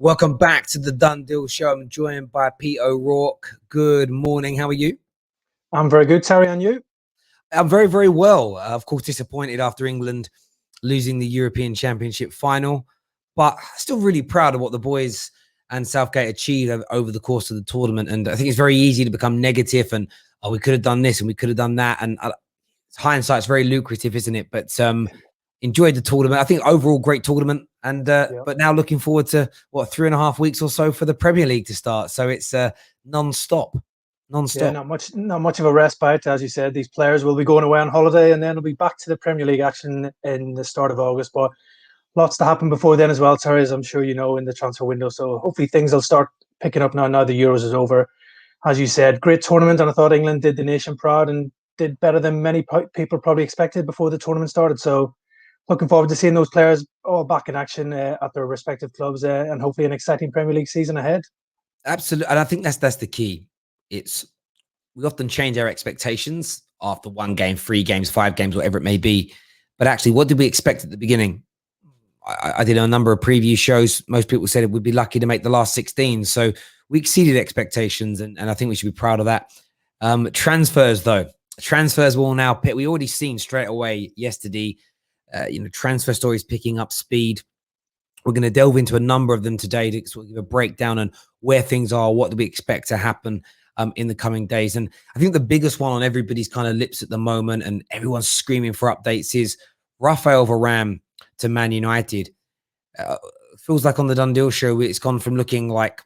Welcome back to the Done Deal Show. I'm joined by Pete O'Rourke. Good morning. How are you? I'm very good, Terry. And you? I'm very, very well. Of course, disappointed after England losing the European Championship final, but still really proud of what the boys and Southgate achieved over the course of the tournament. And I think it's very easy to become negative and, oh, we could have done this and we could have done that. And hindsight's very lucrative, isn't it? But enjoyed the tournament. I think overall great tournament. And but now looking forward to 3.5 weeks or so for the Premier League to start. So it's non-stop. Yeah, not much of a respite, as you said. These players will be going away on holiday, and then we'll be back to the Premier League action in the start of August. But lots to happen before then as well, Terry, as I'm sure you know, in the transfer window. So hopefully things will start picking up now the Euros is over. As you said, great tournament, and I thought England did the nation proud and did better than many people probably expected before the tournament started. So looking forward to seeing those players all back in action at their respective clubs and hopefully an exciting Premier League season ahead. Absolutely. And I think that's the key. We often change our expectations after 1 game, 3 games, 5 games, whatever it may be. But actually, what did we expect at the beginning? I did a number of preview shows. Most people said it would be lucky to make the last 16. So we exceeded expectations, and I think we should be proud of that. Transfers, though. Transfers will now pick. We already seen straight away yesterday, transfer stories picking up speed. We're going to delve into a number of them today to sort of give a breakdown on where things are, what do we expect to happen in the coming days. And I think the biggest one on everybody's kind of lips at the moment, and everyone's screaming for updates, is Raphael Varane to Man United. Feels like on the Done Deal Show, it's gone from looking like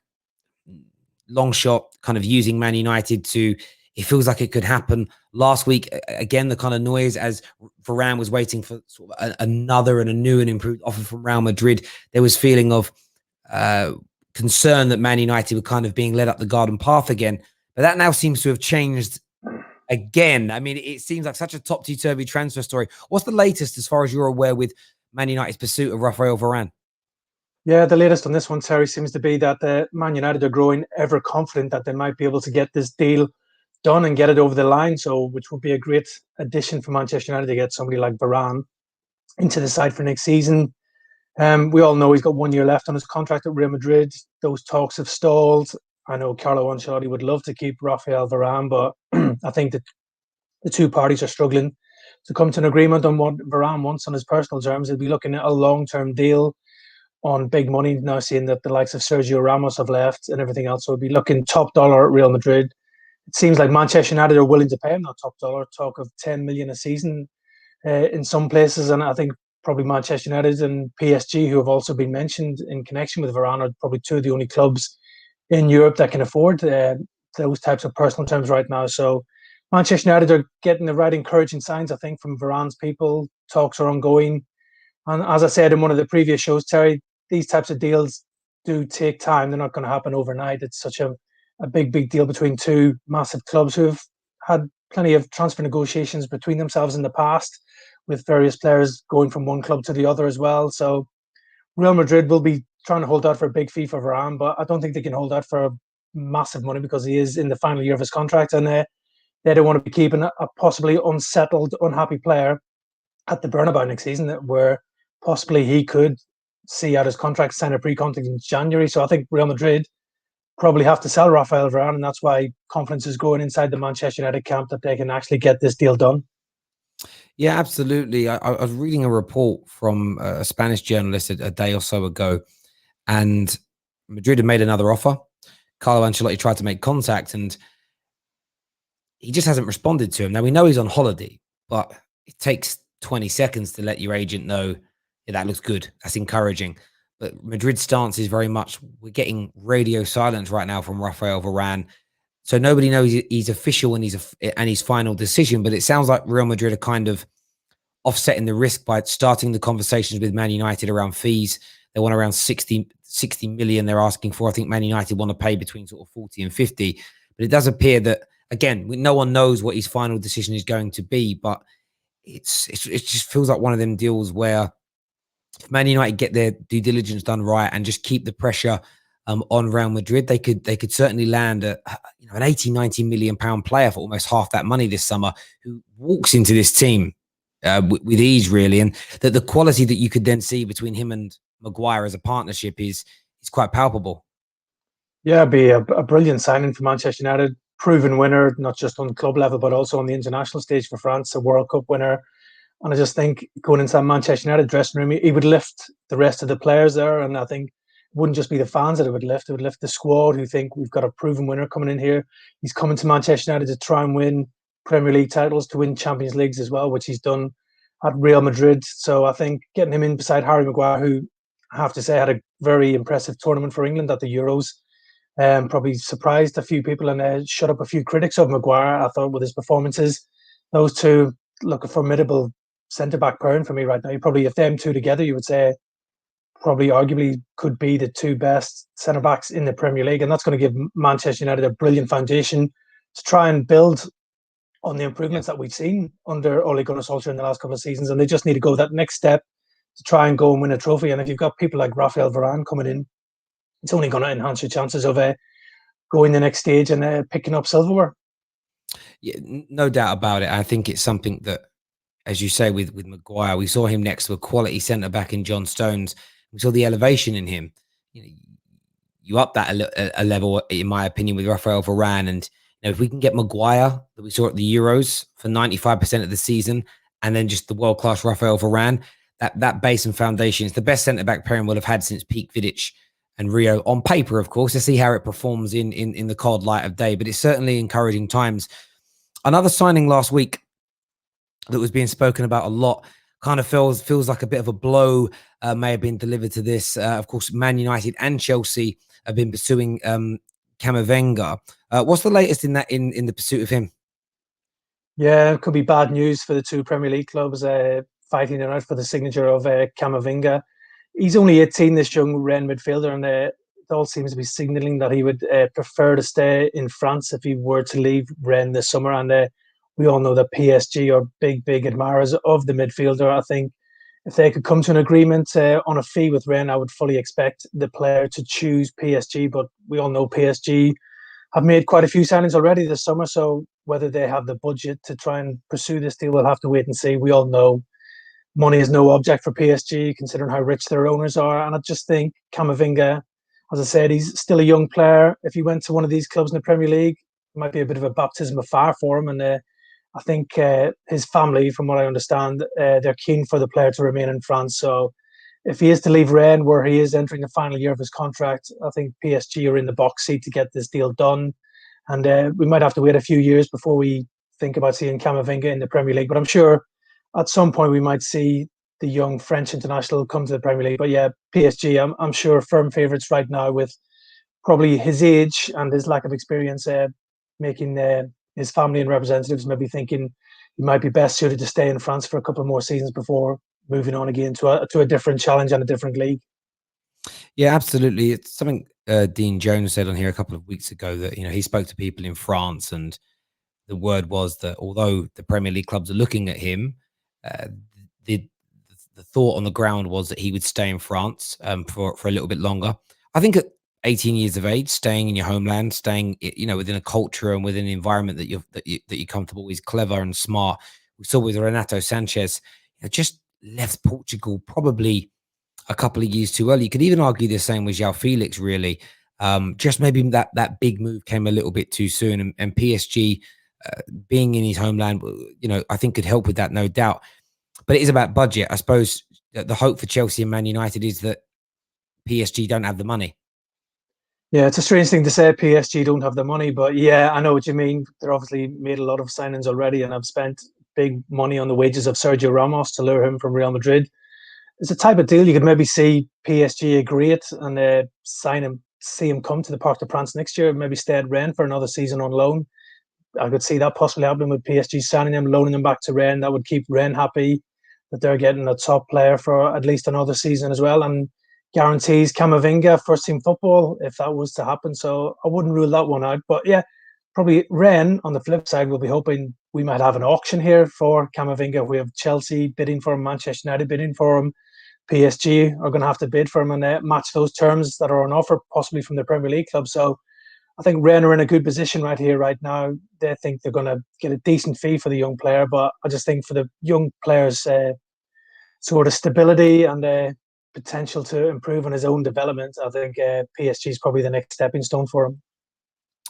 long shot, kind of using Man United, to it feels like it could happen. Last week, again, the kind of noise as Varane was waiting for sort of another and a new and improved offer from Real Madrid. There was feeling of concern that Man United were kind of being led up the garden path again. But that now seems to have changed again. I mean, it seems like such a topsy-turvy transfer story. What's the latest as far as you're aware with Man United's pursuit of Raphael Varane? Yeah, the latest on this one, Terry, seems to be that Man United are growing ever confident that they might be able to get this deal done and get it over the line. So, which would be a great addition for Manchester United to get somebody like Varane into the side for next season. We all know he's got 1 year left on his contract at Real Madrid. Those talks have stalled. I know Carlo Ancelotti would love to keep Raphael Varane, but I think that the two parties are struggling to come to an agreement on what Varane wants on his personal terms. He'll be looking at a long-term deal on big money, now seeing that the likes of Sergio Ramos have left and everything else. So he'll be looking top dollar at Real Madrid. It seems like Manchester United are willing to pay him that top dollar, talk of 10 million a season in some places. And I think probably Manchester United and PSG, who have also been mentioned in connection with Varane, are probably two of the only clubs in Europe that can afford those types of personal terms right now. So Manchester United are getting the right encouraging signs, I think, from Varane's people. Talks are ongoing. And as I said in one of the previous shows, Terry, these types of deals do take time. They're not going to happen overnight. It's such a big deal between two massive clubs who have had plenty of transfer negotiations between themselves in the past, with various players going from one club to the other as well. So Real Madrid will be trying to hold out for a big fee for Varane, but I don't think they can hold out for massive money because he is in the final year of his contract, and they don't want to be keeping a possibly unsettled, unhappy player at the Bernabeu next season, where possibly he could see out his contract, sign a pre-contract in January. So I think Real Madrid probably have to sell Raphael Varane, and that's why confidence is growing inside the Manchester United camp that they can actually get this deal done. Yeah, absolutely. I was reading a report from a Spanish journalist a day or so ago, and Madrid had made another offer. Carlo Ancelotti tried to make contact, and he just hasn't responded to him. Now, we know he's on holiday, but it takes 20 seconds to let your agent know, yeah, that looks good. That's encouraging. But Madrid's stance is very much, we're getting radio silence right now from Raphael Varane. So nobody knows he's official and his final decision. But it sounds like Real Madrid are kind of offsetting the risk by starting the conversations with Man United around fees. They want around 60 million they're asking for. I think Man United want to pay between sort of 40 and 50. But it does appear that, again, no one knows what his final decision is going to be. But it just feels like one of them deals where if Man United get their due diligence done right and just keep the pressure on Real Madrid, they could certainly land an 80, 90 million pound player for almost half that money this summer, who walks into this team with ease, really. And that the quality that you could then see between him and Maguire as a partnership is is quite palpable. Yeah, it'd be a brilliant signing for Manchester United. Proven winner, not just on club level, but also on the international stage for France, a World Cup winner. And I just think going into that Manchester United dressing room, he would lift the rest of the players there. And I think it wouldn't just be the fans that it would lift the squad who think we've got a proven winner coming in here. He's coming to Manchester United to try and win Premier League titles, to win Champions Leagues as well, which he's done at Real Madrid. So I think getting him in beside Harry Maguire, who I have to say had a very impressive tournament for England at the Euros, probably surprised a few people and shut up a few critics of Maguire. I thought with his performances, those two look a formidable centre back pairing for me right now. You probably, if them two together, you would say probably arguably could be the two best centre backs in the Premier League, and that's going to give Manchester United a brilliant foundation to try and build on the improvements that we've seen under Ole Gunnar Solskjaer in the last couple of seasons. And they just need to go that next step to try and go and win a trophy. And if you've got people like Raphael Varane coming in, it's only going to enhance your chances of going the next stage and picking up silverware. Yeah, no doubt about it. I think it's something that, as you say, with Maguire, we saw him next to a quality centre back in John Stones. We saw the elevation in him. You know, you up that a level, in my opinion, with Raphael Varane. And if we can get Maguire that we saw at the Euros for 95% of the season, and then just the world class Raphael Varane, that base and foundation is the best centre back pairing we'll have had since peak Vidic and Rio on paper, of course, to see how it performs in the cold light of day. But it's certainly encouraging times. Another signing last week that was being spoken about a lot, kind of feels like a bit of a blow may have been delivered to this. Of course, Man United and Chelsea have been pursuing CAMAVINGA. What's the latest in the pursuit of him? Yeah, it could be bad news for the two Premier League clubs fighting it out for the signature of CAMAVINGA. He's only 18, this young Rennes midfielder, and it all seems to be signalling that he would prefer to stay in France if he were to leave Rennes this summer. And we all know that PSG are big admirers of the midfielder. I think if they could come to an agreement on a fee with Rennes, I would fully expect the player to choose PSG. But we all know PSG have made quite a few signings already this summer, so whether they have the budget to try and pursue this deal, we'll have to wait and see. We all know money is no object for PSG, considering how rich their owners are. And I just think CAMAVINGA, as I said, he's still a young player. If he went to one of these clubs in the Premier League, it might be a bit of a baptism of fire for him. And I think his family, from what I understand, they're keen for the player to remain in France. So if he is to leave Rennes, where he is entering the final year of his contract, I think PSG are in the box seat to get this deal done. And we might have to wait a few years before we think about seeing CAMAVINGA in the Premier League. But I'm sure at some point we might see the young French international come to the Premier League. But yeah, PSG, I'm sure firm favourites right now, with probably his age and his lack of experience, making his family and representatives maybe thinking he might be best suited to stay in France for a couple more seasons before moving on again to a different challenge and a different league. Yeah, absolutely. It's something Dean Jones said on here a couple of weeks ago, that he spoke to people in France, and the word was that although the Premier League clubs are looking at him, the thought on the ground was that he would stay in France for a little bit longer. I think at 18 years of age, staying in your homeland, staying within a culture and within an environment that you're comfortable with, is clever and smart. We saw with Renato Sanchez, just left Portugal probably a couple of years too early. You could even argue the same with João Felix, really. Just maybe that big move came a little bit too soon, and PSG being in his homeland, I think could help with that, no doubt. But it is about budget. I suppose the hope for Chelsea and Man United is that PSG don't have the money. Yeah, it's a strange thing to say, PSG don't have the money, but yeah, I know what you mean. They're obviously made a lot of signings already and have spent big money on the wages of Sergio Ramos to lure him from Real Madrid. It's a type of deal you could maybe see PSG agree it and sign him, see him come to the Parc des Princes next year, maybe stay at Rennes for another season on loan. I could see that possibly happening with PSG signing him, loaning him back to Rennes. That would keep Rennes happy that they're getting a top player for at least another season as well, and guarantees CAMAVINGA first team football if that was to happen. So I wouldn't rule that one out. But yeah, probably Rennes on the flip side will be hoping we might have an auction here for CAMAVINGA. We have Chelsea bidding for him, Manchester United bidding for him, PSG are going to have to bid for him and match those terms that are on offer, possibly from the Premier League club. So I think Rennes are in a good position right here, right now. They think they're going to get a decent fee for the young player, but I just think for the young players' sort of stability and potential to improve on his own development, I think PSG is probably the next stepping stone for him.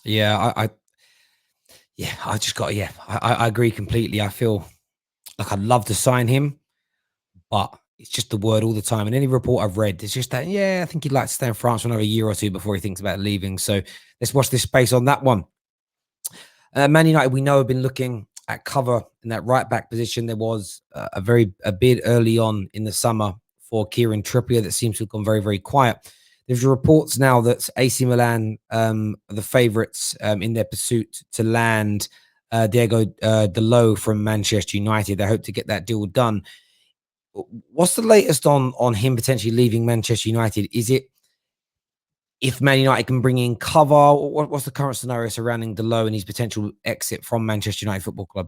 Yeah, I just got, I agree completely. I feel like I'd love to sign him, but it's just the word all the time. And any report I've read, it's just that, I think he'd like to stay in France for another year or two before he thinks about leaving. So let's watch this space on that one. Man United, we know, have been looking at cover in that right back position. There was a bid early on in the summer for Kieran Trippier that seems to have gone very, very quiet. There's reports now that AC Milan are the favourites in their pursuit to land Diego Dalot from Manchester United. They hope to get that deal done. What's the latest on him potentially leaving Manchester United? Is it if Man United can bring in cover? What's the current scenario surrounding Dalot and his potential exit from Manchester United Football Club?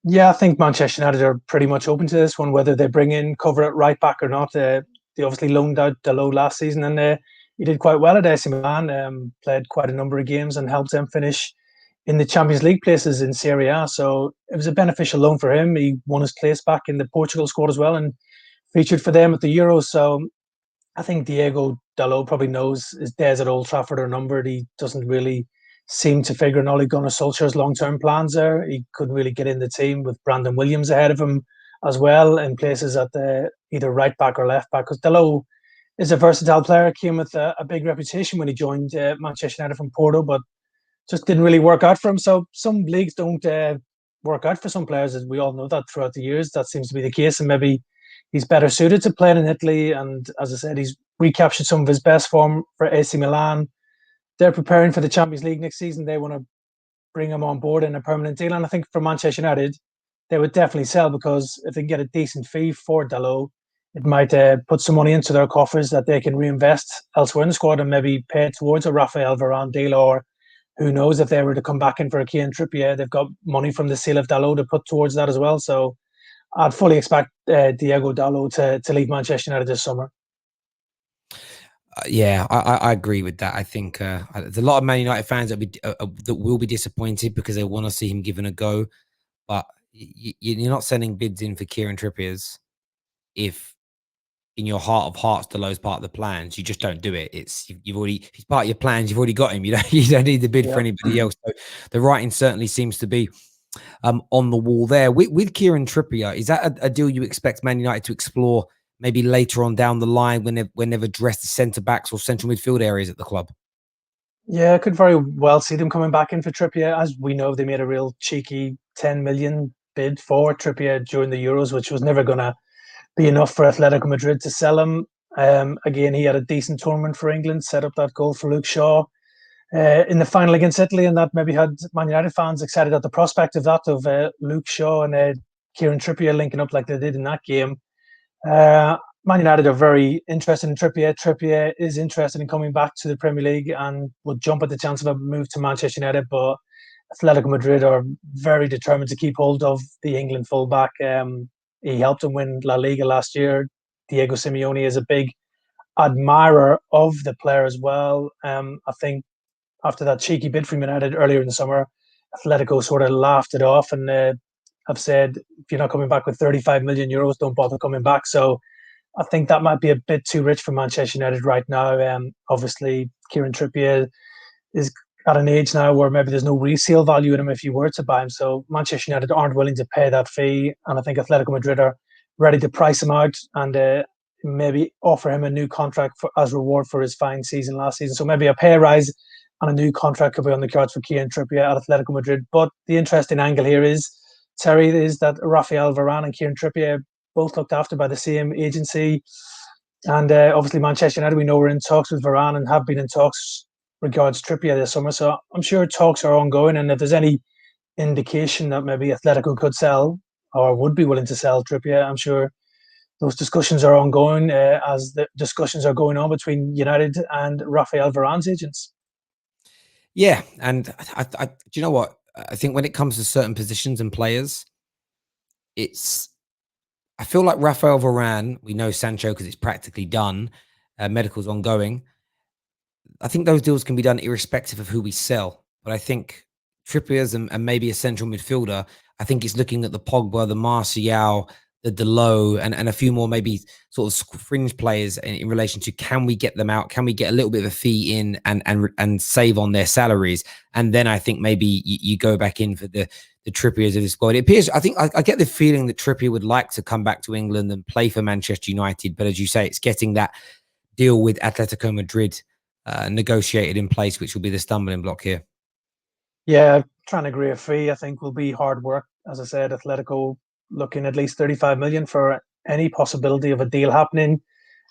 Yeah, I think Manchester United are pretty much open to this one, whether they bring in cover at right back or not. They obviously loaned out Dalot last season, and he did quite well at AC Milan. Played quite a number of games and helped them finish in the Champions League places in Serie A. So it was a beneficial loan for him. He won his place back in the Portugal squad as well and featured for them at the Euros. So I think Diego Dalot probably knows his days at Old Trafford are numbered. He doesn't really seem to figure in Ole Gunnar Solskjaer's long-term plans there. He couldn't really get in the team with Brandon Williams ahead of him as well in places at the either right back or left back, because Dalot is a versatile player, came with a big reputation when he joined Manchester United from Porto, but just didn't really work out for him. So some leagues don't work out for some players, as we all know that throughout the years. That seems to be the case, and maybe he's better suited to playing in Italy. And as I said, he's recaptured some of his best form for AC Milan. They're preparing for the Champions League next season. They want to bring him on board in a permanent deal. And I think for Manchester United, they would definitely sell, because if they can get a decent fee for Dalot, it might put some money into their coffers that they can reinvest elsewhere in the squad and maybe pay towards a Raphael Varane deal, or who knows, if they were to come back in for a Kieran Trippier, they've got money from the sale of Dalot to put towards that as well. So I'd fully expect Diego Dalot to leave Manchester United this summer. I agree with that. I think there's a lot of Man United fans that will be disappointed because they want to see him given a go. But you're not sending bids in for Kieran Trippiers if, in your heart of hearts, Dalot's part of the plans. You just don't do it. He's part of your plans. You've already got him. You don't need to bid for anybody else. So the writing certainly seems to be on the wall there. With Kieran Trippier, is that a deal you expect Man United to explore maybe later on down the line when they've addressed the centre backs or central midfield areas at the club? Yeah, I could very well see them coming back in for Trippier. As we know, they made a real cheeky 10 million bid for Trippier during the Euros, which was never going to be enough for Atletico Madrid to sell him. Again, he had a decent tournament for England, set up that goal for Luke Shaw in the final against Italy, and that maybe had Man United fans excited at the prospect of that, of Luke Shaw and Kieran Trippier linking up like they did in that game. Man United are very interested in Trippier. Trippier is interested in coming back to the Premier League and would jump at the chance of a move to Manchester United, but Atletico Madrid are very determined to keep hold of the England fullback. He helped them win La Liga last year. Diego Simeone is a big admirer of the player as well. I think after that cheeky bid from United earlier in the summer, Atletico sort of laughed it off and have said, if you're not coming back with 35 million euros, don't bother coming back. So I think that might be a bit too rich for Manchester United right now. Obviously, Kieran Trippier is at an age now where maybe there's no resale value in him if you were to buy him. So Manchester United aren't willing to pay that fee. And I think Atletico Madrid are ready to price him out and maybe offer him a new contract as reward for his fine season last season. So maybe a pay rise and a new contract could be on the cards for Kieran Trippier at Atletico Madrid. But the interesting angle here is, Terry, is that Raphael Varane and Kieran Trippier both looked after by the same agency. And obviously Manchester United, we know, we're in talks with Varane and have been in talks regards Trippier this summer. So I'm sure talks are ongoing. And if there's any indication that maybe Atletico could sell or would be willing to sell Trippier, I'm sure those discussions are ongoing as the discussions are going on between United and Raphael Varane's agents. Yeah, and I do you know what? I think when it comes to certain positions and players, I feel like Raphael Varane, we know Sancho because it's practically done, medical's ongoing. I think those deals can be done irrespective of who we sell. But I think Trippier's and maybe a central midfielder, I think it's looking at the Pogba, the Martial, the Dalot and a few more maybe sort of fringe players in relation to, can we get them out? Can we get a little bit of a fee in and save on their salaries? And then I think maybe you go back in for the Trippiers of the squad. It appears, I think I get the feeling that Trippier would like to come back to England and play for Manchester United. But as you say, it's getting that deal with Atletico Madrid negotiated in place, which will be the stumbling block here. Yeah, trying to agree a fee, I think, will be hard work. As I said, Atletico looking at least 35 million for any possibility of a deal happening.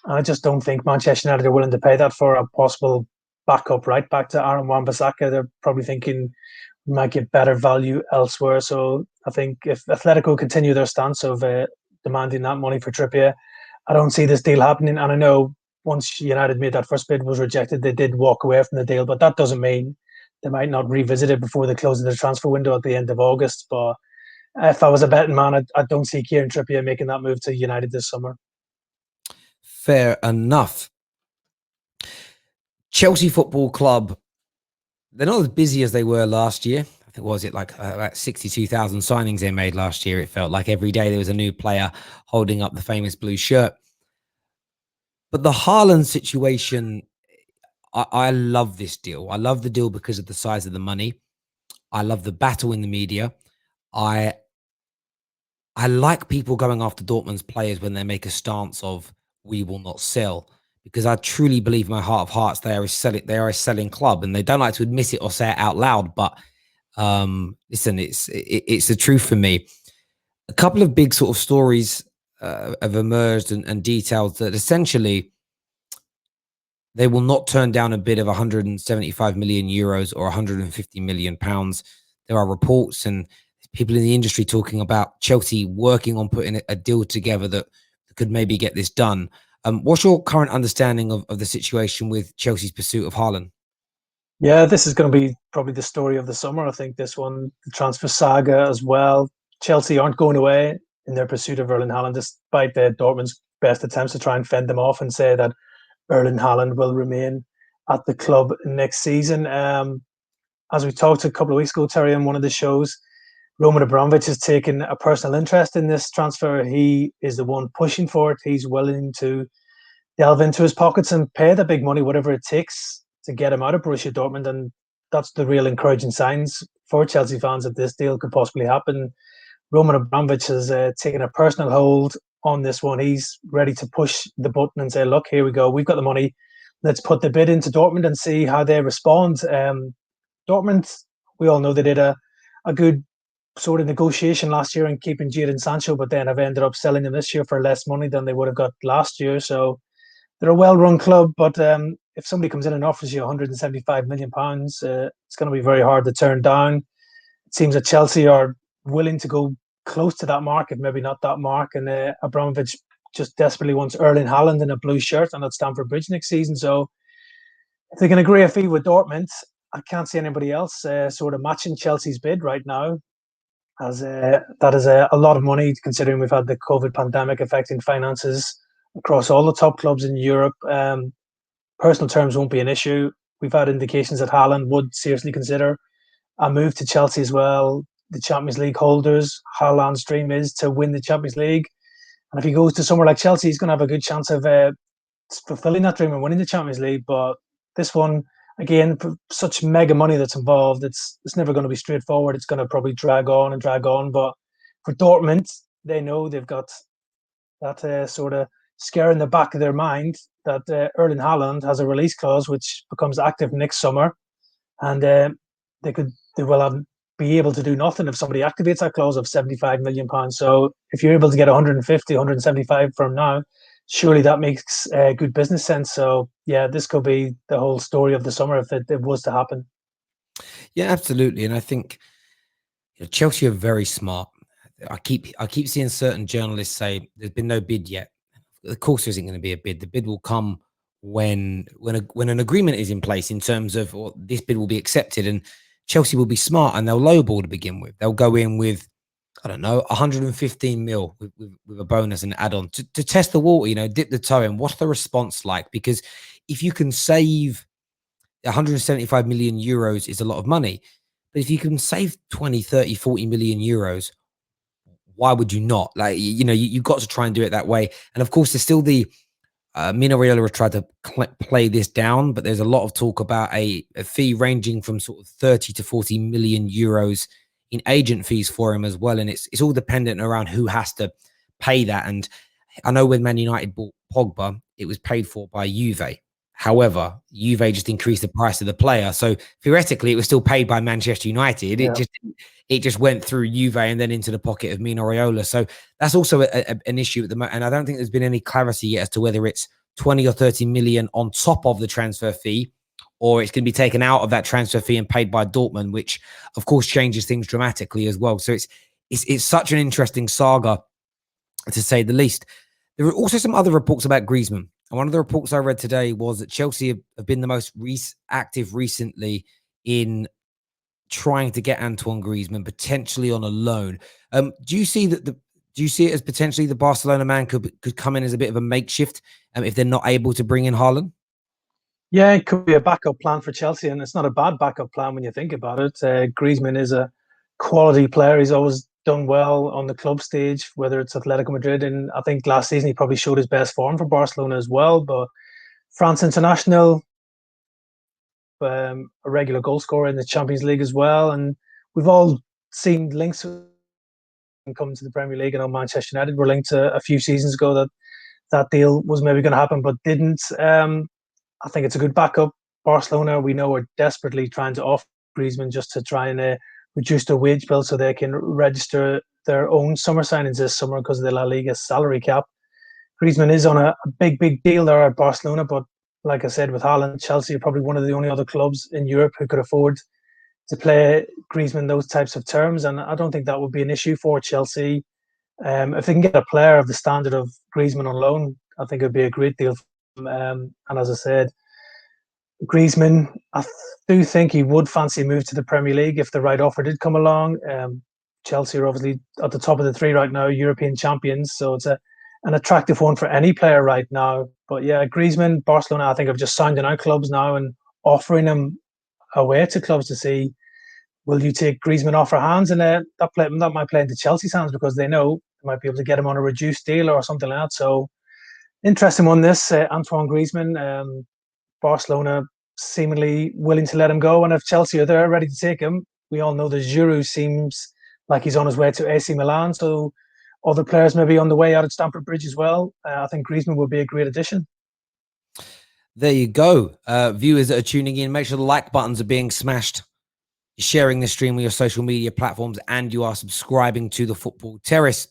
I just don't think Manchester United are willing to pay that for a possible backup right back to Aaron Wan-Bissaka. They're probably thinking we might get better value elsewhere. So I think if Atletico continue their stance of demanding that money for Trippier, I don't see this deal happening. And I know once United made that first bid was rejected, they did walk away from the deal, but that doesn't mean they might not revisit it before the close of the transfer window at the end of August. But if I was a betting man, I don't see Kieran Trippier making that move to United this summer. Fair enough. Chelsea Football Club, they're not as busy as they were last year. I think, was it like 62,000 signings they made last year? It felt like every day there was a new player holding up the famous blue shirt. But the Haaland situation, I love this deal. I love the deal because of the size of the money. I love the battle in the media. I like people going after Dortmund's players when they make a stance of, we will not sell, because I truly believe in my heart of hearts they are a selling club, and they don't like to admit it or say it out loud. But listen, it's the truth for me. A couple of big sort of stories have emerged and detailed that essentially they will not turn down a bid of 175 million euros or 150 million pounds. There are reports and people in the industry talking about Chelsea working on putting a deal together that could maybe get this done. What's your current understanding of the situation with Chelsea's pursuit of Haaland? Yeah, this is going to be probably the story of the summer. I think this one, the transfer saga as well. Chelsea aren't going away in their pursuit of Erling Haaland, despite Dortmund's best attempts to try and fend them off and say that Erling Haaland will remain at the club next season. As we talked a couple of weeks ago, Terry, on one of the shows, Roman Abramovich has taken a personal interest in this transfer. He is the one pushing for it. He's willing to delve into his pockets and pay the big money, whatever it takes, to get him out of Borussia Dortmund. And that's the real encouraging signs for Chelsea fans that this deal could possibly happen. Roman Abramovich has taken a personal hold on this one. He's ready to push the button and say, look, here we go. We've got the money. Let's put the bid into Dortmund and see how they respond. Dortmund, we all know they did a good sort of negotiation last year in keeping Jadon Sancho, but then have ended up selling him this year for less money than they would have got last year. So they're a well-run club, but if somebody comes in and offers you 175 million pounds, it's going to be very hard to turn down. It seems that Chelsea are willing to go close to that mark, if maybe not that mark. And Abramovich just desperately wants Erling Haaland in a blue shirt and at Stamford Bridge next season. So if they can agree a fee with Dortmund, I can't see anybody else sort of matching Chelsea's bid right now. As that is a lot of money, considering we've had the COVID pandemic affecting finances across all the top clubs in Europe. Personal terms won't be an issue. We've had indications that Haaland would seriously consider a move to Chelsea as well. The Champions League holders, Haaland's dream is to win the Champions League. And if he goes to somewhere like Chelsea, he's going to have a good chance of fulfilling that dream and winning the Champions League. But this one, again, such mega money that's involved, it's never going to be straightforward. It's going to probably drag on and drag on. But for Dortmund, they know they've got that sort of scare in the back of their mind that Erling Haaland has a release clause which becomes active next summer, and they will be able to do nothing if somebody activates that clause of 75 million pounds. So if you're able to get 150, 175 from now, surely that makes good business sense. So yeah, this could be the whole story of the summer if it was to happen. Yeah, absolutely. And I think Chelsea are very smart. I keep seeing certain journalists say there's been no bid yet. Of course, there isn't going to be a bid. The bid will come when an agreement is in place in terms of, or this bid will be accepted, and Chelsea will be smart and they'll lowball to begin with. They'll go in with, I don't know, 115 mil with a bonus and add on to test the water, dip the toe in. What's the response like? Because if you can save 175 million euros is a lot of money. But if you can save 20, 30, 40 million euros, why would you not? Like, you know, you've got to try and do it that way. And of course, there's still the Mino Raiola have tried to play this down, but there's a lot of talk about a fee ranging from sort of 30 to 40 million euros in agent fees for him as well. And it's all dependent around who has to pay that. And I know when Man United bought Pogba, it was paid for by Juve. However, Juve just increased the price of the player. So theoretically, it was still paid by Manchester United. Yeah. It just went through Juve and then into the pocket of Mino Raiola. So that's also an issue at the moment. And I don't think there's been any clarity yet as to whether it's 20 or 30 million on top of the transfer fee, or it's going to be taken out of that transfer fee and paid by Dortmund, which of course changes things dramatically as well. So it's such an interesting saga, to say the least. There are also some other reports about Griezmann. And one of the reports I read today was that Chelsea have been the most active recently in trying to get Antoine Griezmann potentially on a loan. Do you see that do you see it as potentially the Barcelona man could come in as a bit of a makeshift if they're not able to bring in Haaland? Yeah, it could be a backup plan for Chelsea, and it's not a bad backup plan when you think about it. Griezmann is a quality player. He's always done well on the club stage, whether it's Atletico Madrid, and I think last season he probably showed his best form for Barcelona as well. But France international, a regular goal scorer in the Champions League as well, and we've all seen links coming to the Premier League. And on Manchester United were linked a few seasons ago that deal was maybe going to happen, but didn't. I think it's a good backup. Barcelona, we know, are desperately trying to offer Griezmann just to try and reduce their wage bill so they can register their own summer signings this summer because of the La Liga salary cap. Griezmann is on a big deal there at Barcelona, but like I said, with Haaland, Chelsea are probably one of the only other clubs in Europe who could afford to play Griezmann those types of terms, and I don't think that would be an issue for Chelsea. If they can get a player of the standard of Griezmann on loan, I think it would be a great deal. And as I said, Griezmann, I do think he would fancy a move to the Premier League if the right offer did come along. Chelsea are obviously at the top of the three right now, European champions, so it's an attractive one for any player right now. But yeah, Griezmann, Barcelona, I think have just sounding out clubs now and offering him away to clubs to see, will you take Griezmann off our hands? And that might play into Chelsea's hands because they know they might be able to get him on a reduced deal or something like that. So interesting one, this Antoine Griezmann. Barcelona seemingly willing to let him go, and if Chelsea are there ready to take him, we all know that Giroud seems like he's on his way to AC Milan, so other players may be on the way out at Stamford Bridge as well. I think Griezmann would be a great addition. There you go. Viewers that are tuning in, make sure the like buttons are being smashed, you're sharing the stream with your social media platforms, and you are subscribing to the Football Terrace.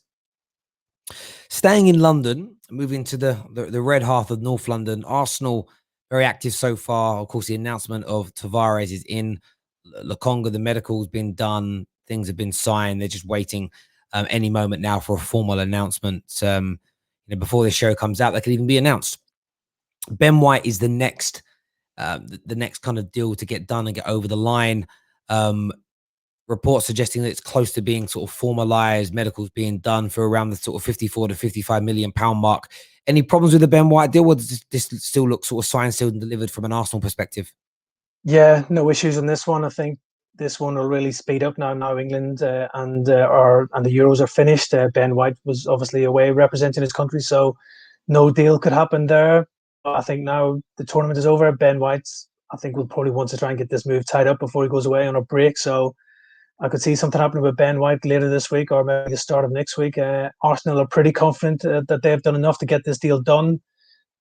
Staying in London, moving to the red hearth of North London, Arsenal very active so far. Of course, the announcement of Tavares is in. Lokonga, the medical's been done. Things have been signed. They're just waiting any moment now for a formal announcement. Before this show comes out, that could even be announced. Ben White is the next kind of deal to get done and get over the line. Reports suggesting that it's close to being sort of formalized, medicals being done for around the sort of 54 to 55 million pound mark. Any problems with the Ben White deal, or does this still look sort of signed, sealed, and delivered from an Arsenal perspective? Yeah, no issues on this one. I think this one will really speed up now England and the Euros are finished. Ben White was obviously away representing his country, so no deal could happen there. I think now the tournament is over. Ben White's, I think, will probably want to try and get this move tied up before he goes away on a break. So I could see something happening with Ben White later this week or maybe the start of next week. Arsenal are pretty confident that they've done enough to get this deal done.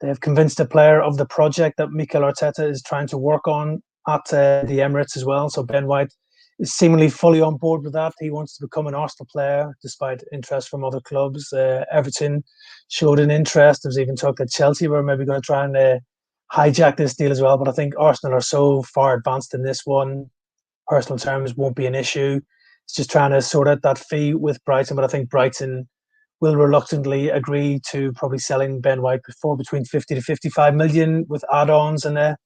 They have convinced the player of the project that Mikel Arteta is trying to work on at the Emirates as well. So Ben White is seemingly fully on board with that. He wants to become an Arsenal player despite interest from other clubs. Everton showed an interest. There's even talk that Chelsea were maybe going to try and hijack this deal as well. But I think Arsenal are so far advanced in this one. Personal terms won't be an issue. It's just trying to sort out that fee with Brighton. But I think Brighton will reluctantly agree to probably selling Ben White for between 50 to 55 million with add-ons, and a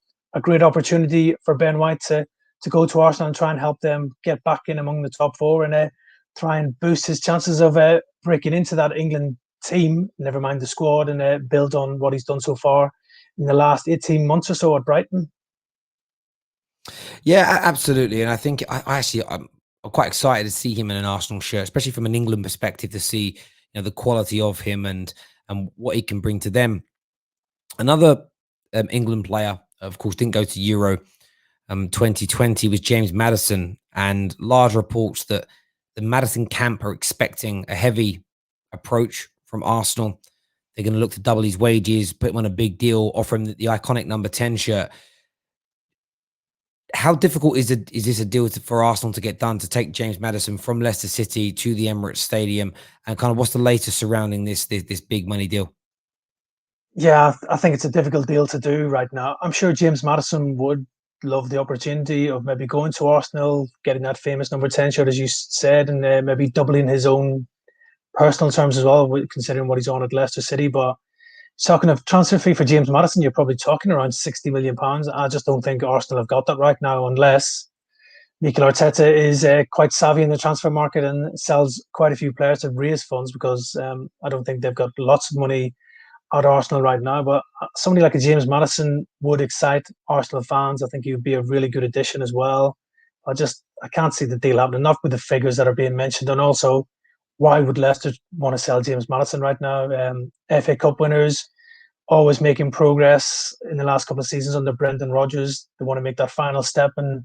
great opportunity for Ben White to go to Arsenal and try and help them get back in among the top four and try and boost his chances of breaking into that England team, never mind the squad, and build on what he's done so far in the last 18 months or so at Brighton. Yeah, absolutely. And I think I'm quite excited to see him in an Arsenal shirt, especially from an England perspective, to see the quality of him and what he can bring to them. Another England player, of course, didn't go to Euro 2020 was James Maddison, and large reports that the Maddison camp are expecting a heavy approach from Arsenal. They're going to look to double his wages, put him on a big deal, offer him the iconic number 10 shirt. How difficult is this a deal for Arsenal to get done, to take James Maddison from Leicester City to the Emirates Stadium, and kind of what's the latest surrounding this big money deal? Yeah, I think it's a difficult deal to do right now. I'm sure James Maddison would love the opportunity of maybe going to Arsenal, getting that famous number 10 shirt, as you said, and maybe doubling his own personal terms as well, considering what he's on at Leicester City. But talking of transfer fee for James Maddison, you're probably talking around £60 million. I just don't think Arsenal have got that right now, unless Mikel Arteta is quite savvy in the transfer market and sells quite a few players to raise funds, because I don't think they've got lots of money at Arsenal right now. But somebody like a James Maddison would excite Arsenal fans. I think he would be a really good addition as well. I can't see the deal happening, not with the figures that are being mentioned. And also, why would Leicester want to sell James Maddison right now? FA Cup winners, always making progress in the last couple of seasons under Brendan Rodgers. They want to make that final step and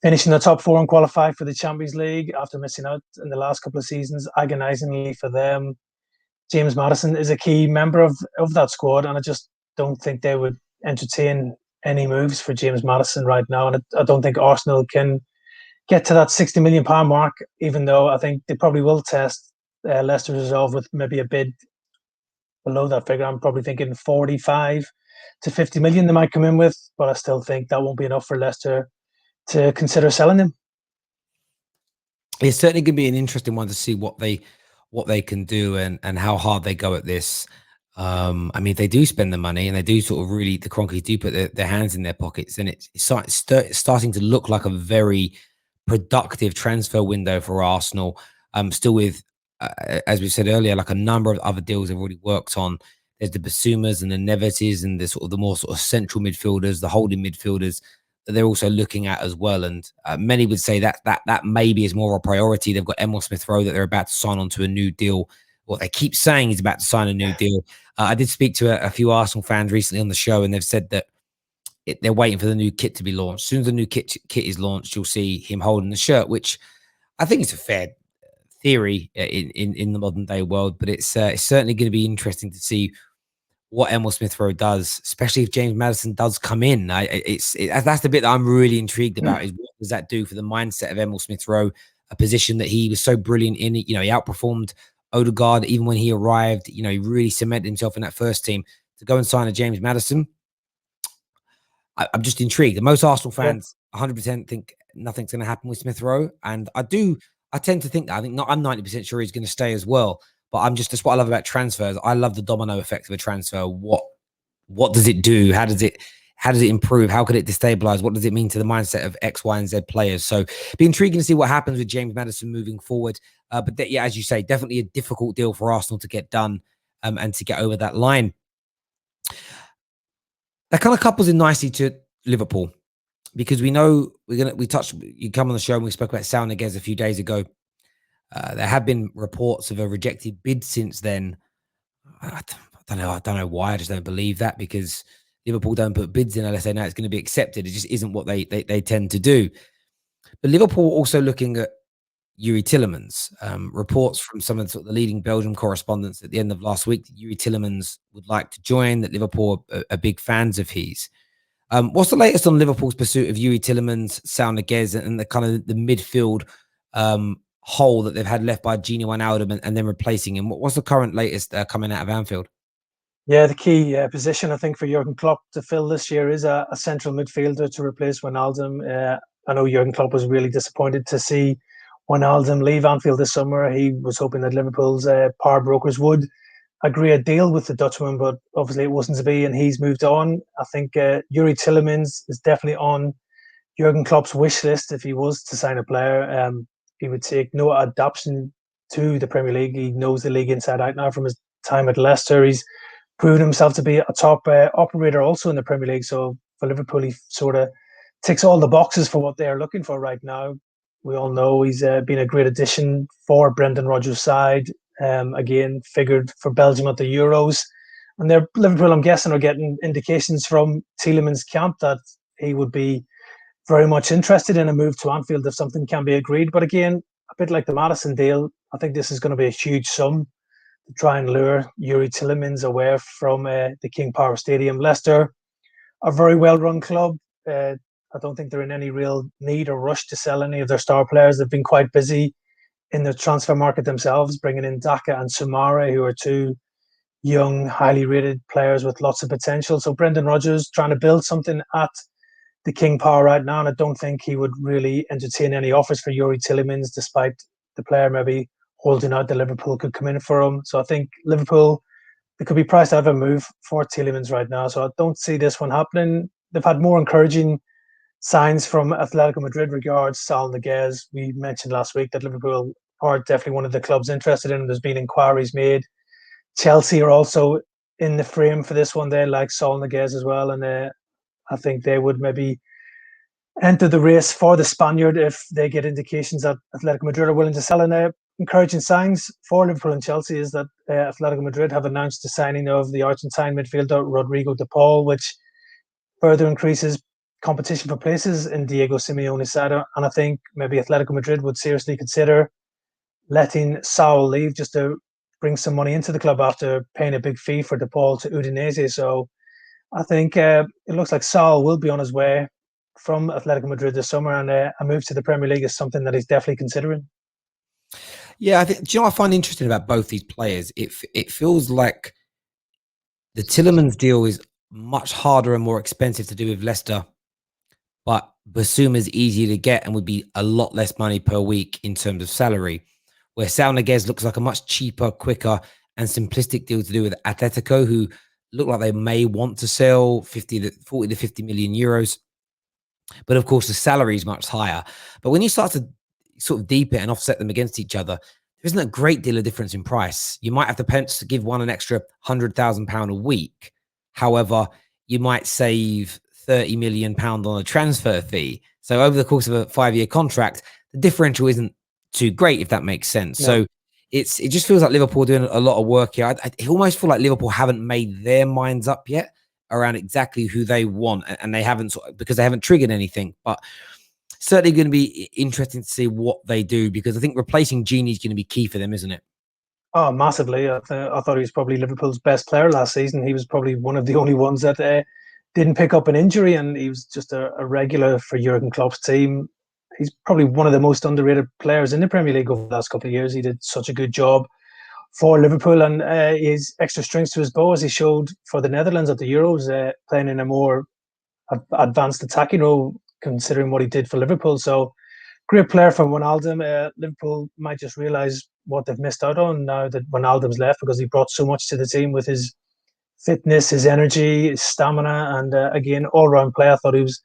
finish in the top four and qualify for the Champions League after missing out in the last couple of seasons, agonisingly for them. James Maddison is a key member of that squad, and I just don't think they would entertain any moves for James Maddison right now. And I don't think Arsenal can get to that £60 million mark, even though I think they probably will test Leicester's resolve with maybe a bid below that figure. I'm probably thinking 45 to 50 million they might come in with, but I still think that won't be enough for Leicester to consider selling him. It's certainly going to be an interesting one to see what they can do and how hard they go at this. I mean, if they do spend the money and they do sort of really, the Kroenkes do put their hands in their pockets, and it's starting to look like a very productive transfer window for Arsenal. Still with, as we said earlier, like a number of other deals they've already worked on. There's the Basumas and the Neveses and the more sort of central midfielders, the holding midfielders that they're also looking at as well. And many would say that maybe is more a priority. They've got Emil Smith-Rowe that they're about to sign onto a new deal. What they keep saying is about to sign a new deal. I did speak to a few Arsenal fans recently on the show, and they've said that they're waiting for the new kit to be launched. As soon as the new kit is launched, you'll see him holding the shirt, which I think is a fair theory in the modern day world. But it's certainly going to be interesting to see what Emil Smith-Rowe does, especially if James Maddison does come in. That's the bit that I'm really intrigued about, is what does that do for the mindset of Emil Smith-Rowe, a position that he was so brilliant in. He outperformed Odegaard even when he arrived. He really cemented himself in that first team. To go and sign a James Maddison, I'm just intrigued. And most Arsenal fans 100% think nothing's going to happen with Smith-Rowe, and I tend to think that. I'm 90% sure he's going to stay as well. But that's what I love about transfers. I love the domino effect of a transfer. What does it do? How does it improve? How could it destabilize? What does it mean to the mindset of X, Y, and Z players? So be intriguing to see what happens with James Maddison moving forward. But as you say, definitely a difficult deal for Arsenal to get done and to get over that line. That kind of couples in nicely to Liverpool, because we know you come on the show and we spoke about Sal Niguez a few days ago. There have been reports of a rejected bid since then. I don't know why. I just don't believe that, because Liverpool don't put bids in unless they know it's going to be accepted. It just isn't what they tend to do. But Liverpool also looking at Youri Tielemans. Reports from some of the leading Belgian correspondents at the end of last week that Youri Tielemans would like to join, that Liverpool are big fans of his. What's the latest on Liverpool's pursuit of Youri Tielemans, Sal Niguez, and the kind of the midfield hole that they've had left by Gini Wijnaldum and then replacing him? What's the current latest coming out of Anfield? Yeah, the key position, I think, for Jurgen Klopp to fill this year is a central midfielder to replace Wijnaldum. I know Jurgen Klopp was really disappointed to see Wijnaldum leave Anfield this summer. He was hoping that Liverpool's power brokers would agree a deal with the Dutchman, but obviously it wasn't to be, and he's moved on. I think Youri Tielemans is definitely on Jurgen Klopp's wish list. If he was to sign a player, he would take no adaptation to the Premier League. He knows the league inside out now from his time at Leicester. He's proven himself to be a top operator also in the Premier League. So for Liverpool, he sort of ticks all the boxes for what they are looking for right now. We all know he's been a great addition for Brendan Rodgers' side. Again, figured for Belgium at the Euros. And they're, Liverpool, I'm guessing, are getting indications from Tielemans' camp that he would be very much interested in a move to Anfield if something can be agreed. But again, a bit like the Madison deal, I think this is going to be a huge sum to try and lure Yuri Tielemans away from the King Power Stadium. Leicester, a very well-run club. I don't think they're in any real need or rush to sell any of their star players. They've been quite busy in the transfer market themselves, bringing in Daka and Sumare, who are two young, highly rated players with lots of potential. So Brendan Rodgers trying to build something at the King Power right now, and I don't think he would really entertain any offers for Yuri Tielemans, despite the player maybe holding out that Liverpool could come in for him. So I think Liverpool, they could be priced out of a move for Tielemans right now. So I don't see this one happening. They've had more encouraging signs from Atletico Madrid regards Sal Niguez. We mentioned last week that Liverpool are definitely one of the clubs interested in him. There's been inquiries made. Chelsea are also in the frame for this one. They like Saul Niguez as well, and I think they would maybe enter the race for the Spaniard if they get indications that Atletico Madrid are willing to sell. And encouraging signs for Liverpool and Chelsea is that Atletico Madrid have announced the signing of the Argentine midfielder Rodrigo de Paul, which further increases competition for places in Diego Simeone's side. And I think maybe Atletico Madrid would seriously consider letting Saul leave just to bring some money into the club after paying a big fee for De Paul to Udinese. So I think it looks like Saul will be on his way from Atletico Madrid this summer, and a move to the Premier League is something that he's definitely considering. Yeah, I think. Do you know what I find interesting about both these players? It feels like the Tielemans deal is much harder and more expensive to do with Leicester, but Basuma's easier to get and would be a lot less money per week in terms of salary. Where Sal Niguez looks like a much cheaper, quicker, and simplistic deal to do with Atletico, who look like they may want to sell 40 to 50 million euros. But of course, the salary is much higher. But when you start to sort of deep it and offset them against each other, there isn't a great deal of difference in price. You might have the pence to give one an extra £100,000 a week. However, you might save £30 million on a transfer fee. So over the course of a 5-year contract, the differential isn't too great, if that makes sense. No. So it just feels like Liverpool doing a lot of work here. I almost feel like Liverpool haven't made their minds up yet around exactly who they want, and they haven't, because they haven't triggered anything. But certainly going to be interesting to see what they do, because I think replacing Genie is going to be key for them, isn't it? Oh, massively. I thought he was probably Liverpool's best player last season. He was probably one of the only ones that didn't pick up an injury, and he was just a regular for Jurgen Klopp's team. He's probably one of the most underrated players in the Premier League over the last couple of years. He did such a good job for Liverpool, and his extra strings to his bow, as he showed for the Netherlands at the Euros, playing in a more advanced attacking role, considering what he did for Liverpool. So, great player from Wijnaldum. Liverpool might just realise what they've missed out on now that Wijnaldum's left, because he brought so much to the team with his fitness, his energy, his stamina, and again, all-round play. I thought he was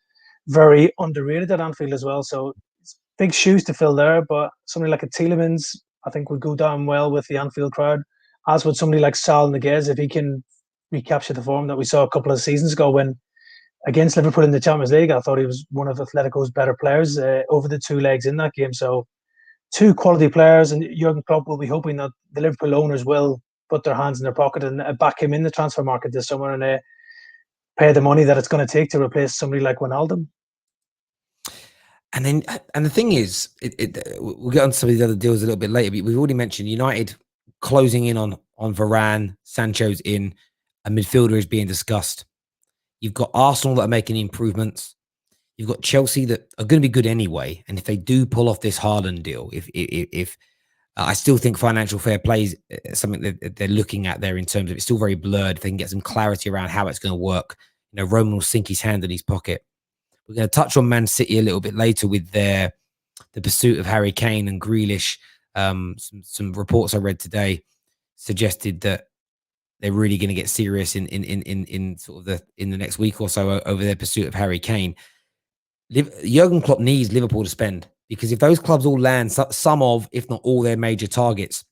very underrated at Anfield as well. So it's big shoes to fill there, but somebody like a Tielemans, I think, would go down well with the Anfield crowd, as would somebody like Sal Niguez, if he can recapture the form that we saw a couple of seasons ago when, against Liverpool in the Champions League, I thought he was one of Atletico's better players over the two legs in that game. So two quality players, and Jurgen Klopp will be hoping that the Liverpool owners will put their hands in their pocket and back him in the transfer market this summer, and pay the money that it's going to take to replace somebody like Wijnaldum. And the thing is, we'll get on to some of these other deals a little bit later, but we've already mentioned United closing in on Varane, Sancho's in, a midfielder is being discussed. You've got Arsenal that are making improvements. You've got Chelsea that are going to be good anyway. And if they do pull off this Haaland deal, if I still think financial fair play is something that they're looking at there in terms of, it's still very blurred. If they can get some clarity around how it's going to work, Roman will sink his hand in his pocket. We're going to touch on Man City a little bit later with the pursuit of Harry Kane and Grealish. Some reports I read today suggested that they're really going to get serious in sort of in the next week or so over their pursuit of Harry Kane. Jurgen Klopp needs Liverpool to spend, because if those clubs all land some of, if not all, their major targets,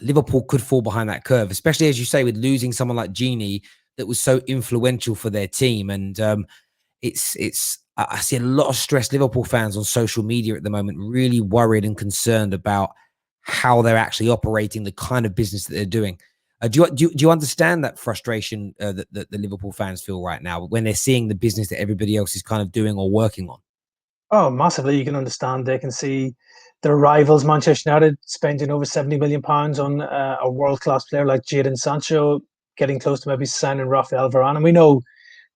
Liverpool could fall behind that curve, especially, as you say, with losing someone like Genie that was so influential for their team. And I see a lot of stressed Liverpool fans on social media at the moment, really worried and concerned about how they're actually operating, the kind of business that they're doing. Do you understand that frustration that the Liverpool fans feel right now when they're seeing the business that everybody else is kind of doing or working on? Oh, massively. You can understand. They can see their rivals, Manchester United, spending over £70 million on a world-class player like Jadon Sancho, getting close to maybe signing Raphael Varane. And we know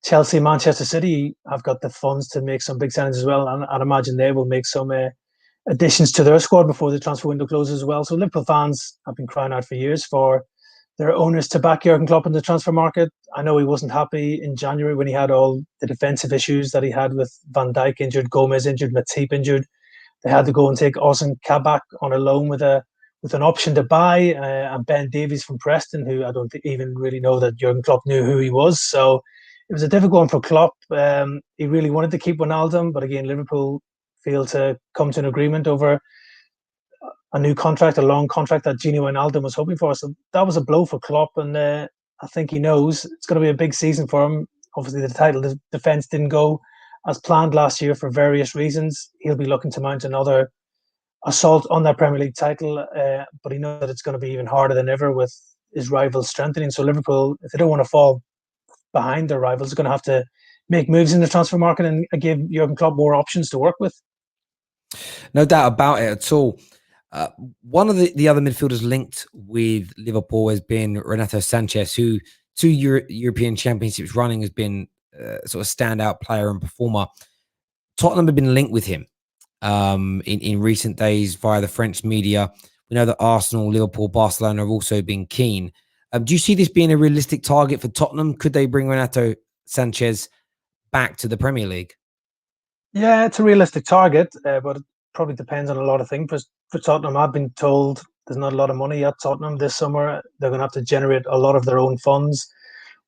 Chelsea, Manchester City have got the funds to make some big signings as well. And I'd imagine they will make some additions to their squad before the transfer window closes as well. So Liverpool fans have been crying out for years for their owners to back Jurgen Klopp in the transfer market. I know he wasn't happy in January when he had all the defensive issues that he had with Van Dijk injured, Gomez injured, Matip injured. They had to go and take Ozan Kabak on a loan with an option to buy, and Ben Davies from Preston, who I don't even really know that Jurgen Klopp knew who he was. So it was a difficult one for Klopp. He really wanted to keep Wijnaldum, but again, Liverpool failed to come to an agreement over a new contract, a long contract that Gini Wijnaldum was hoping for. So that was a blow for Klopp, and I think he knows it's going to be a big season for him. Obviously, the title defence didn't go as planned last year for various reasons. He'll be looking to mount another assault on that Premier League title, but he knows that it's going to be even harder than ever with his rivals strengthening. So Liverpool, if they don't want to fall behind their rivals, are going to have to make moves in the transfer market and give Jurgen Klopp more options to work with. No doubt about it at all. One of the other midfielders linked with Liverpool has been Renato Sanchez, who 2 European Championships running has been sort of standout player and performer. Tottenham have been linked with him in recent days via the French media. We know that Arsenal, Liverpool, Barcelona have also been keen. Do you see this being a realistic target for Tottenham? Could they bring Renato Sanchez back to the Premier League? Yeah, it's a realistic target, but it probably depends on a lot of things. For Tottenham, I've been told there's not a lot of money at Tottenham this summer. They're going to have to generate a lot of their own funds.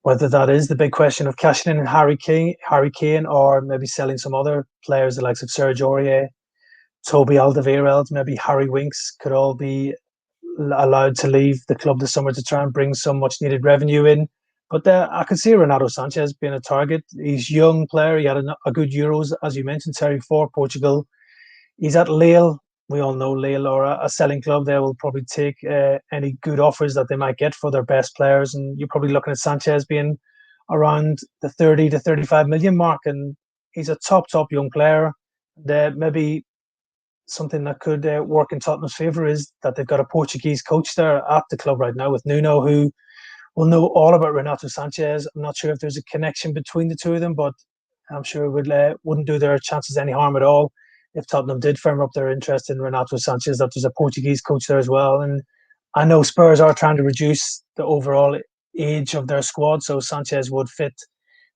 Whether that is the big question of cashing in Harry Kane, or maybe selling some other players, the likes of Serge Aurier, Toby Alderweireld, maybe Harry Winks, could all be allowed to leave the club this summer to try and bring some much needed revenue in. But I could see Renato Sanchez being a target. He's a young player. He had a good Euros, as you mentioned, Terry, for Portugal. He's at Lille. We all know Lille are a selling club. They will probably take any good offers that they might get for their best players. And you're probably looking at Sanchez being around the 30 to 35 million mark. And he's a top young player. Maybe something that could work in Tottenham's favour is that they've got a Portuguese coach there at the club right now with Nuno, who will know all about Renato Sanchez. I'm not sure if there's a connection between the two of them, but I'm sure it wouldn't do their chances any harm at all if Tottenham did firm up their interest in Renato Sanchez, that there's a Portuguese coach there as well. And I know Spurs are trying to reduce the overall age of their squad, so Sanchez would fit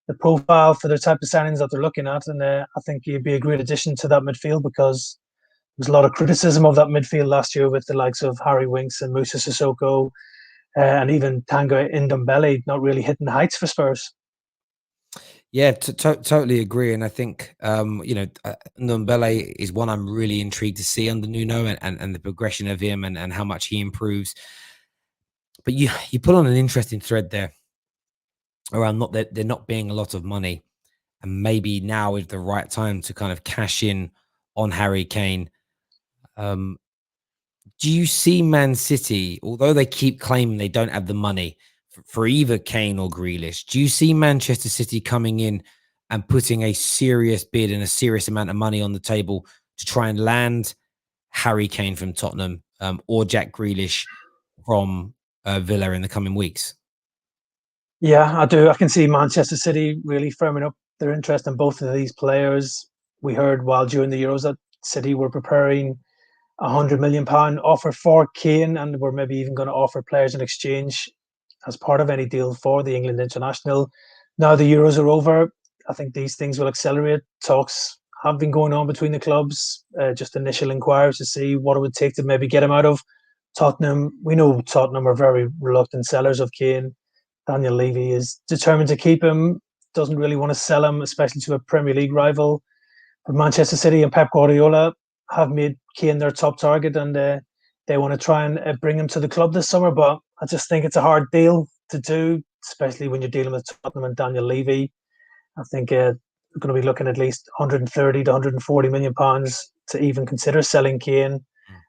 the profile for the type of signings that they're looking at. And I think he'd be a great addition to that midfield, because there was a lot of criticism of that midfield last year with the likes of Harry Winks and Moussa Sissoko, and even Tanguy Ndombele not really hitting the heights for Spurs. Yeah, totally agree. And I think, Ndombele is one I'm really intrigued to see under Nuno, and the progression of him and how much he improves. But you put on an interesting thread there around not that there not being a lot of money, and maybe now is the right time to kind of cash in on Harry Kane. Do you see Man City, although they keep claiming they don't have the money for either Kane or Grealish, do you see Manchester City coming in and putting a serious bid and a serious amount of money on the table to try and land Harry Kane from Tottenham, or Jack Grealish from Villa in the coming weeks? Yeah, I do. I can see Manchester City really firming up their interest in both of these players. We heard while during the Euros that City were preparing £100 million offer for Kane, and were maybe even going to offer players in exchange as part of any deal for the England international. Now the Euros are over, I think these things will accelerate. Talks have been going on between the clubs, just initial inquiries to see what it would take to maybe get him out of Tottenham. We know Tottenham are very reluctant sellers of Kane. Daniel Levy is determined to keep him, doesn't really want to sell him, especially to a Premier League rival. But Manchester City and Pep Guardiola have made Kane their top target, and they want to try and bring him to the club this summer. But I just think it's a hard deal to do, especially when you're dealing with Tottenham and Daniel Levy. I think going to be looking at least 130 to 140 million pounds to even consider selling Kane.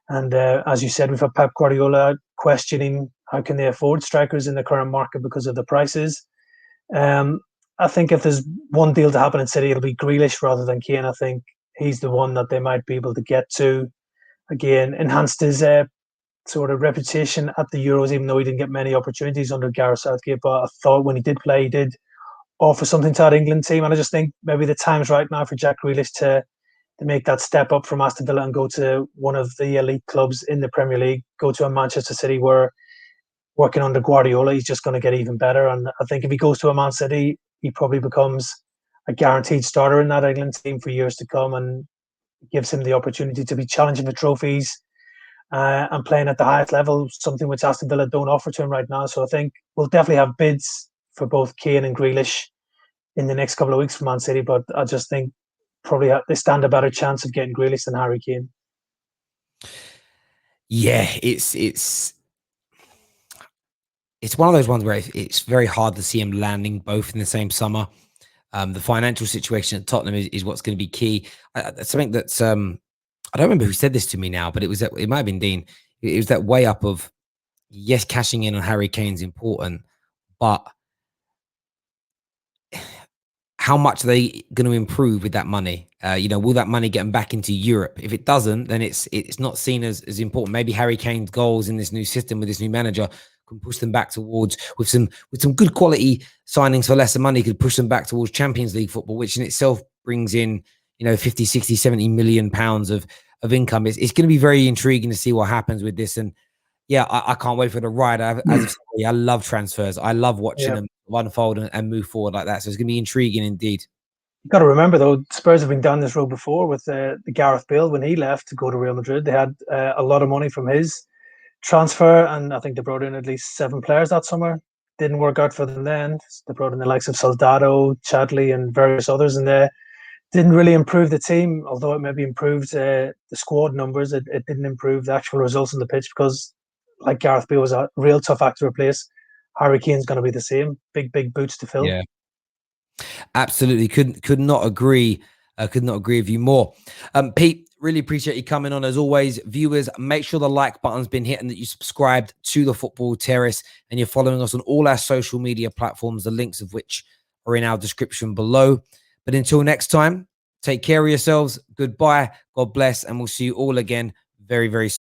And as you said, we've had Pep Guardiola questioning how can they afford strikers in the current market because of the prices. I think if there's one deal to happen in City, it'll be Grealish rather than Kane. I think he's the one that they might be able to get to. Again, enhanced his sort of reputation at the Euros, even though he didn't get many opportunities under Gareth Southgate. But I thought when he did play, he did offer something to that England team. And I just think maybe the time's right now for Jack Grealish to make that step up from Aston Villa and go to one of the elite clubs in the Premier League, go to a Manchester City where working under Guardiola, he's just going to get even better. And I think if he goes to a Man City, he probably becomes a guaranteed starter in that England team for years to come, and gives him the opportunity to be challenging for trophies and playing at the highest level, something which Aston Villa don't offer to him right now. So I think we'll definitely have bids for both Kane and Grealish in the next couple of weeks for Man City, but I just think probably they stand a better chance of getting Grealish than Harry Kane. Yeah, it's one of those ones where it's very hard to see him landing both in the same summer. The financial situation at Tottenham is what's going to be key. Something that's I don't remember who said this to me now, but it might have been Dean. It was that way up of, yes, cashing in on Harry Kane's important, but how much are they going to improve with that money? Will that money get them back into Europe? If it doesn't, then it's not seen as important. Maybe Harry Kane's goals in this new system with this new manager can push them back towards, with some good quality signings for lesser money, could push them back towards Champions League football, which in itself brings in 50, 60, 70 million pounds of income. It's going to be very intriguing to see what happens with this. And yeah, I can't wait for the ride. I love transfers. I love watching them unfold and move forward like that. So it's going to be intriguing indeed. You've got to remember, though, Spurs have been down this road before with the Gareth Bale when he left to go to Real Madrid. They had a lot of money from his transfer, and I think they brought in at least 7 players that summer. Didn't work out for them then. They brought in the likes of Soldado, Chadley, and various others, and they didn't really improve the team, although it maybe improved the squad numbers. It didn't improve the actual results on the pitch because, like Gareth Bale was a real tough act to replace, Harry Kane's going to be the same. Big boots to fill. Yeah, absolutely. Could not agree. Could not agree with you more. Pete, really appreciate you coming on as always. Viewers, make sure the like button's been hit and that you subscribed to the Football Terrace and you're following us on all our social media platforms, the links of which are in our description below. But until next time, take care of yourselves. Goodbye. God bless. And we'll see you all again very, very soon.